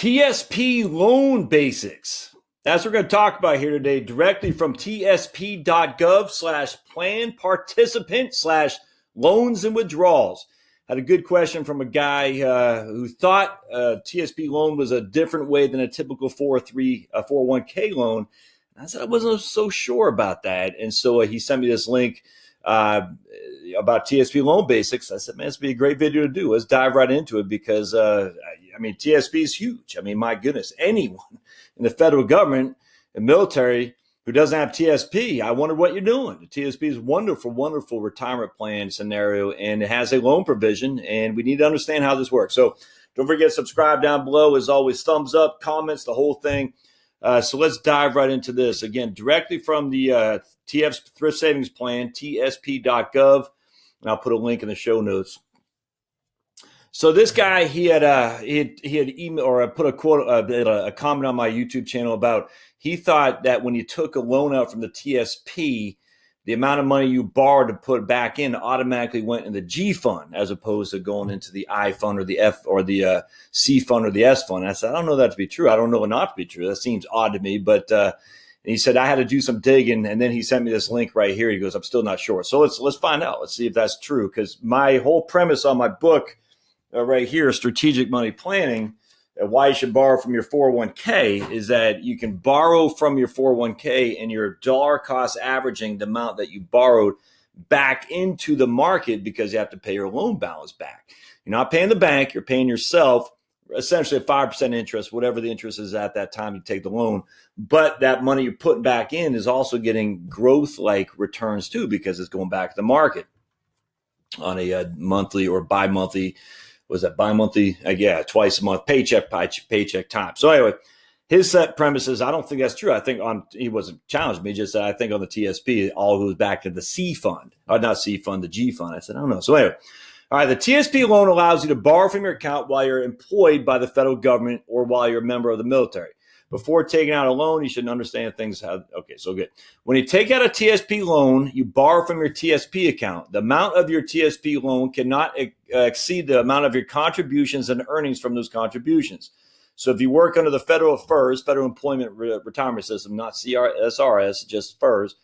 TSP loan basics. That's what we're going to talk about here today, directly from TSP.gov/plan participant/loans and withdrawals. Had a good question from a guy who thought TSP loan was a different way than a typical 401k loan. And I said I wasn't so sure about that. And so he sent me this link about TSP loan basics. I said, man, this would be a great video to do. Let's dive right into it because, TSP is huge. My goodness, anyone in the federal government and military who doesn't have TSP, I wonder what you're doing. The TSP is wonderful, wonderful retirement plan scenario, and it has a loan provision, and we need to understand how this works. So don't forget to subscribe down below. As always, thumbs up, comments, the whole thing. So let's dive right into this. Again, directly from the TF Thrift Savings Plan, TSP.gov, and I'll put a link in the show notes. So this guy, he had email or put a quote, a comment on my YouTube channel about he thought that when you took a loan out from the TSP, the amount of money you borrowed to put back in automatically went in the G fund as opposed to going into the I fund or the F or the C fund or the S fund. I said, I don't know that to be true. I don't know it not to be true. That seems odd to me. But he said I had to do some digging, and then he sent me this link right here. He goes, I'm still not sure. So let's find out. Let's see if that's true, because my whole premise on my book right here, Strategic Money Planning, why you should borrow from your 401k, is that you can borrow from your 401k and you're dollar cost averaging the amount that you borrowed back into the market because you have to pay your loan balance back. You're not paying the bank, you're paying yourself essentially a 5% interest, whatever the interest is at that time you take the loan. But that money you're putting back in is also getting growth-like returns too, because it's going back to the market on a monthly or bi-monthly. Was that bi-monthly? Twice a month, paycheck by paycheck time. So anyway, his set premises, I don't think that's true. I think he wasn't challenged me, just said I think on the TSP, it all goes back to the C fund. Or not C fund, the G fund. I said, I don't know. So anyway, all right, the TSP loan allows you to borrow from your account while you're employed by the federal government or while you're a member of the military. Before taking out a loan, you should understand things. Okay, so good. When you take out a TSP loan, you borrow from your TSP account. The amount of your TSP loan cannot exceed the amount of your contributions and earnings from those contributions. So if you work under the federal FERS, Federal Employment Retirement System, not SRS, just FERS,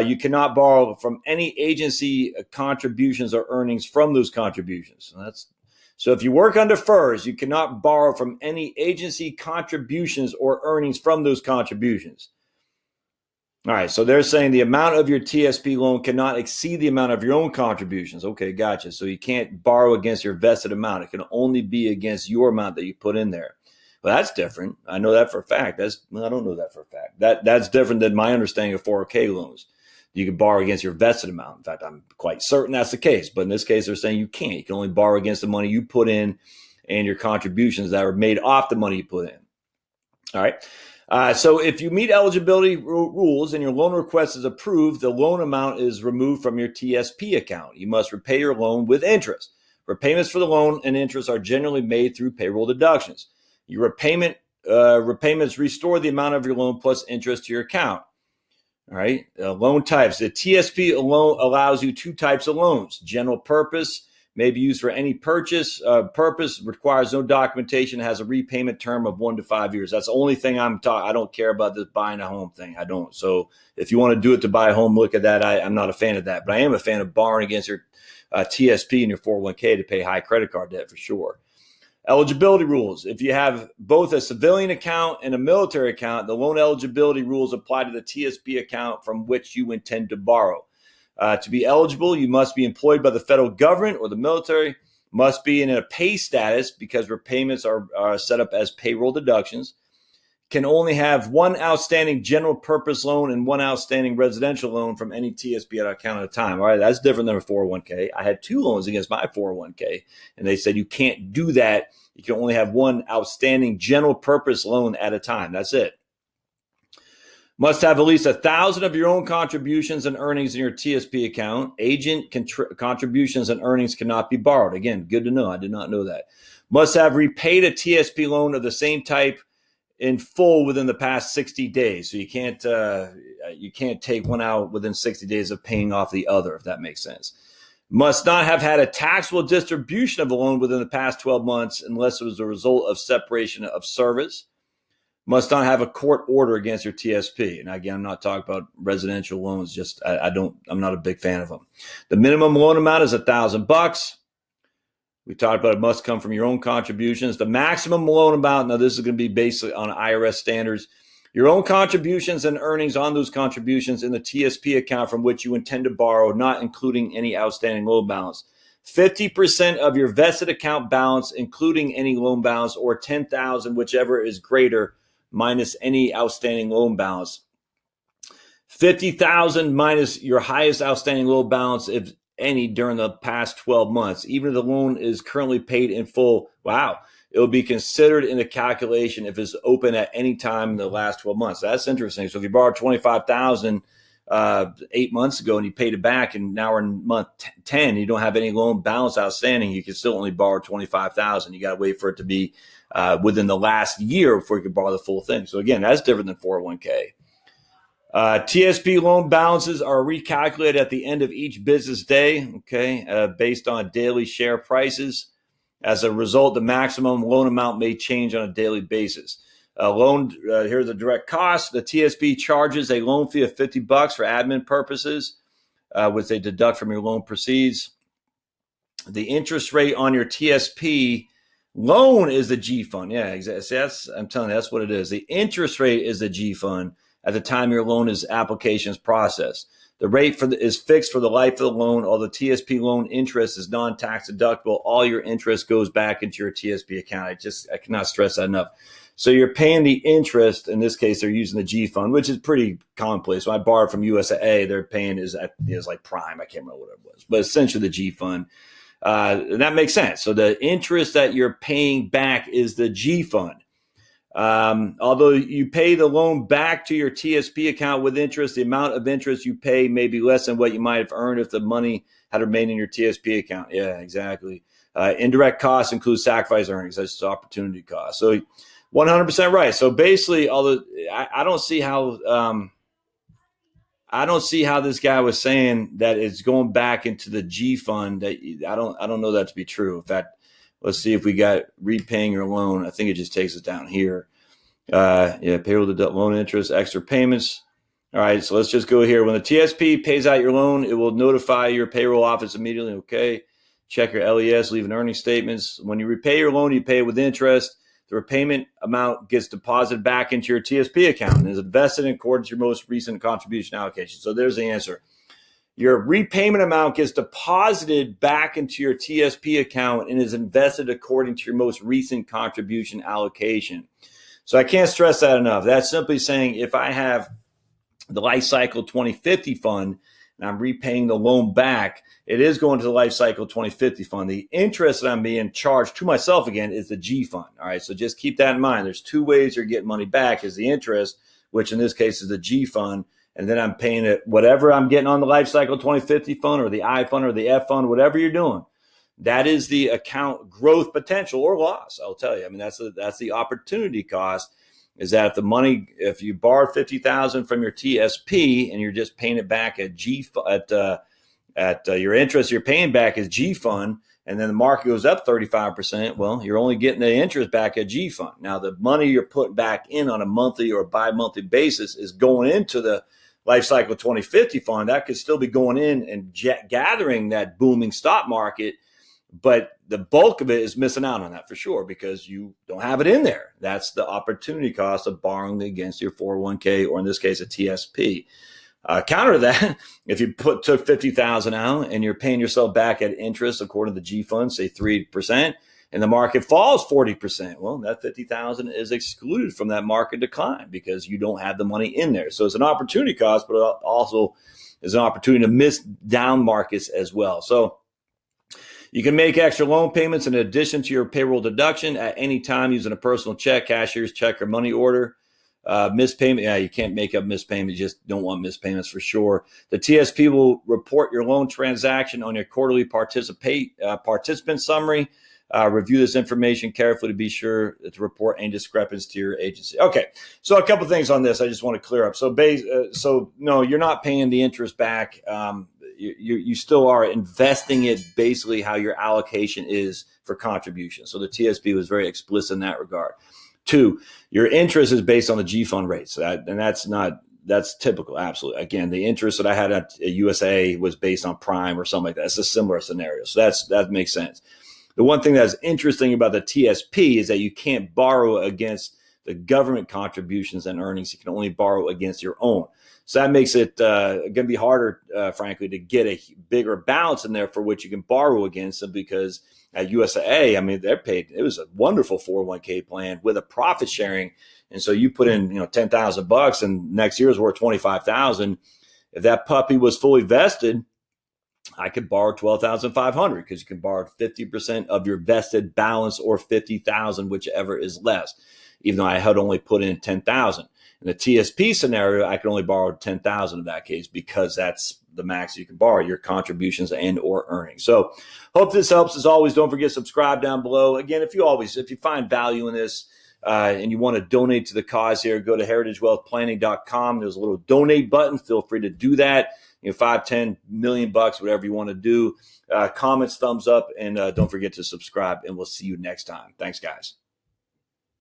you cannot borrow from any agency contributions or earnings from those contributions. So if you work under FERS, you cannot borrow from any agency contributions or earnings from those contributions. All right, so they're saying the amount of your TSP loan cannot exceed the amount of your own contributions. Okay, gotcha. So you can't borrow against your vested amount. It can only be against your amount that you put in there. Well, that's different. I know that for a fact. I don't know that for a fact. That's different than my understanding of 401k loans. You can borrow against your vested amount. In fact, I'm quite certain that's the case. But in this case, they're saying you can't. You can only borrow against the money you put in and your contributions that are made off the money you put in. All right. So if you meet eligibility rules and your loan request is approved, the loan amount is removed from your TSP account. You must repay your loan with interest. Repayments for the loan and interest are generally made through payroll deductions. Your repayments restore the amount of your loan plus interest to your account. All right. Loan types. The TSP loan allows you two types of loans. General purpose may be used for any purchase. Purpose requires no documentation, has a repayment term of 1 to 5 years. That's the only thing I don't care about this buying a home thing. I don't. So if you want to do it to buy a home, look at that. I'm not a fan of that, but I am a fan of borrowing against your TSP and your 401k to pay high credit card debt for sure. Eligibility rules. If you have both a civilian account and a military account, the loan eligibility rules apply to the TSP account from which you intend to borrow. To be eligible, you must be employed by the federal government or the military, must be in a pay status because repayments are set up as payroll deductions, can only have one outstanding general purpose loan and one outstanding residential loan from any TSP account at a time. All right, that's different than a 401k. I had 2 loans against my 401k, and they said you can't do that. You can only have one outstanding general purpose loan at a time. That's it. Must have at least 1,000 of your own contributions and earnings in your TSP account. Agent contributions and earnings cannot be borrowed. Again, good to know. I did not know that. Must have repaid a TSP loan of the same type in full within the past 60 days. So you can't take one out within 60 days of paying off the other, if that makes sense. Must not have had a taxable distribution of a loan within the past 12 months unless it was a result of separation of service. Must not have a court order against your TSP. And again, I'm not talking about residential loans. I'm not a big fan of them. The minimum loan amount is $1,000. We talked about it must come from your own contributions. The maximum loan amount, now this is going to be basically on IRS standards, your own contributions and earnings on those contributions in the TSP account from which you intend to borrow, not including any outstanding loan balance. 50% of your vested account balance, including any loan balance, or $10,000, whichever is greater, minus any outstanding loan balance. $50,000 minus your highest outstanding loan balance, if any, during the past 12 months. Even if the loan is currently paid in full, wow, it will be considered in the calculation if it's open at any time in the last 12 months. That's interesting. So if you borrowed $25,000 8 months ago and you paid it back, and now we're in month 10, you don't have any loan balance outstanding, you can still only borrow $25,000. You got to wait for it to be within the last year before you can borrow the full thing. So again, that's different than 401k. TSP loan balances are recalculated at the end of each business day, based on daily share prices. As a result, the maximum loan amount may change on a daily basis. Here's the direct cost. The TSP charges a loan fee of $50 for admin purposes, which they deduct from your loan proceeds. The interest rate on your TSP loan is the G fund. Yeah, exactly. I'm telling you, that's what it is. The interest rate is the G fund at the time your loan application is processed. The rate is fixed for the life of the loan. Although TSP loan interest is non-tax deductible, all your interest goes back into your TSP account. I cannot stress that enough. So you're paying the interest. In this case, they're using the G fund, which is pretty commonplace. When I borrowed from USAA, they're paying is like prime. I can't remember what it was, but essentially the G fund. And that makes sense. So the interest that you're paying back is the G fund. Although you pay the loan back to your TSP account with interest, the amount of interest you pay may be less than what you might have earned if the money had remained in your TSP account. Yeah, exactly. Indirect costs include sacrifice earnings. That's opportunity cost. So 100% right. So basically, although I don't see how this guy was saying that it's going back into the G fund. That I don't know that to be true. In fact, let's see if we got repaying your loan. I think it just takes us down here. Payroll deduct loan interest, extra payments. All right, so let's just go here. When the TSP pays out your loan, it will notify your payroll office immediately. Okay, check your LES, leave an earnings statements. When you repay your loan, you pay it with interest. The repayment amount gets deposited back into your TSP account and is invested in accordance with your most recent contribution allocation. So there's the answer. Your repayment amount gets deposited back into your TSP account and is invested according to your most recent contribution allocation. So I can't stress that enough. That's simply saying if I have the Life Cycle 2050 fund and I'm repaying the loan back, it is going to the Life Cycle 2050 fund. The interest that I'm being charged to myself again is the G fund. All right, so just keep that in mind. There's two ways you're getting money back: is the interest, which in this case is the G fund, and then I'm paying it whatever I'm getting on the Life Cycle 2050 fund or the I fund or the F fund, whatever you're doing. That is the account growth potential or loss. I'll tell you. I mean, that's the opportunity cost. Is that if you borrow $50,000 from your TSP and you're just paying it back at your interest, you're paying back as G fund, and then the market goes up 35%. Well, you're only getting the interest back at G fund. Now, the money you're putting back in on a monthly or bi-monthly basis is going into the Life Cycle 2050 fund. That could still be going in and gathering that booming stock market. But the bulk of it is missing out on that for sure because you don't have it in there. That's the opportunity cost of borrowing against your 401k, or in this case, a TSP. Counter that, if you took $50,000 out and you're paying yourself back at interest according to the G fund, say 3%, and the market falls 40%, well, that $50,000 is excluded from that market decline because you don't have the money in there. So it's an opportunity cost, but it also is an opportunity to miss down markets as well. So you can make extra loan payments in addition to your payroll deduction at any time using a personal check, cashier's check, or money order. Missed payment, you can't make up missed payments. You just don't want missed payments for sure. The TSP will report your loan transaction on your quarterly participant summary. Review this information carefully to be sure to report any discrepancies to your agency. Okay, so a couple things on this I just want to clear up. So no, you're not paying the interest back. you still are investing it basically how your allocation is for contributions. So the TSP was very explicit in that regard. 2, your interest is based on the G fund rate. So that's typical. Absolutely. Again, the interest that I had at USA was based on prime or something like that. It's a similar scenario. So that makes sense. The one thing that's interesting about the TSP is that you can't borrow against the government contributions and earnings. You can only borrow against your own. So that makes it going to be harder, frankly, to get a bigger balance in there for which you can borrow against them, because at USAA, I mean, they're paid. It was a wonderful 401k plan with a profit sharing. And so you put in, $10,000 and next year's worth 25,000. If that puppy was fully vested, I could borrow 12,500 because you can borrow 50% of your vested balance or 50,000, whichever is less, even though I had only put in 10,000. In the TSP scenario, I can only borrow 10,000 in that case because that's the max you can borrow, your contributions and or earnings. So hope this helps. As always, don't forget to subscribe down below. Again, if you find value in this and you want to donate to the cause here, go to heritagewealthplanning.com. There's a little donate button. Feel free to do that. 5, 10 million bucks, whatever you want to do. Comments, thumbs up, and don't forget to subscribe, and we'll see you next time. Thanks, guys.